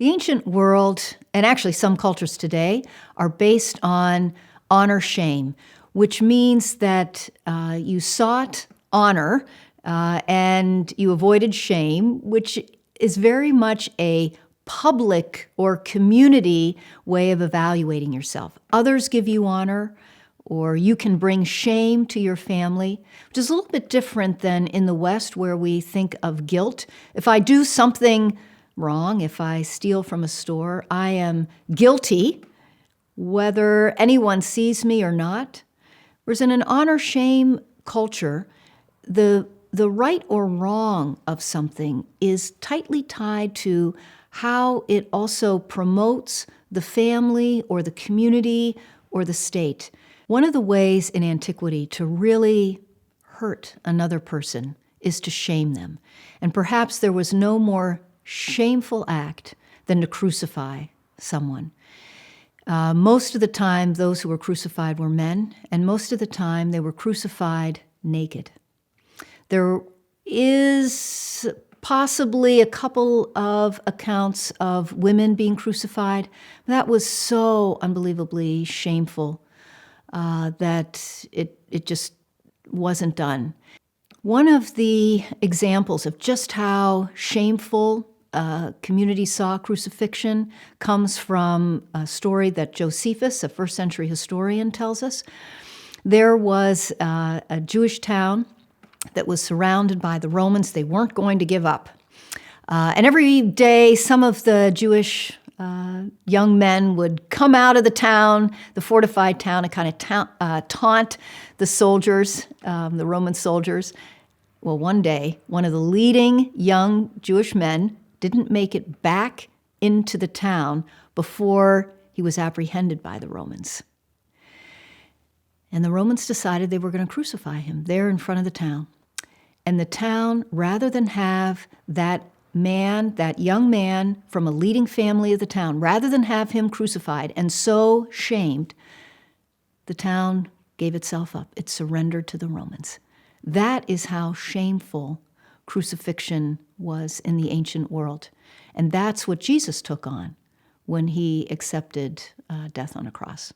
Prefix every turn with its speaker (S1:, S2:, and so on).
S1: The ancient world, and actually some cultures today, are based on honor-shame, which means that you sought honor and you avoided shame, which is very much a public or community way of evaluating yourself. Others give you honor, or you can bring shame to your family, which is a little bit different than in the West, where we think of guilt. If I do something wrong, if I steal from a store, I am guilty, whether anyone sees me or not. Whereas in an honor-shame culture, the right or wrong of something is tightly tied to how it also promotes the family or the community or the state. One of the ways in antiquity to really hurt another person is to shame them. And perhaps there was no more shameful act than to crucify someone. Most of the time, those who were crucified were men, and most of the time they were crucified naked. There is possibly a couple of accounts of women being crucified. That was so unbelievably shameful that it just wasn't done. One of the examples of just how shameful community saw crucifixion comes from a story that Josephus, a first century historian, tells us. There was a Jewish town that was surrounded by the Romans. They weren't going to give up. And every day, some of the Jewish young men would come out of the town, the fortified town, and kind of taunt the soldiers, the Roman soldiers. Well, one day, one of the leading young Jewish men didn't make it back into the town before he was apprehended by the Romans. And the Romans decided they were going to crucify him there in front of the town. And the town, rather than have that man, that young man from a leading family of the town, rather than have him crucified and so shamed, the town gave itself up. It surrendered to the Romans. That is how shameful crucifixion was in the ancient world. And that's what Jesus took on when he accepted death on a cross.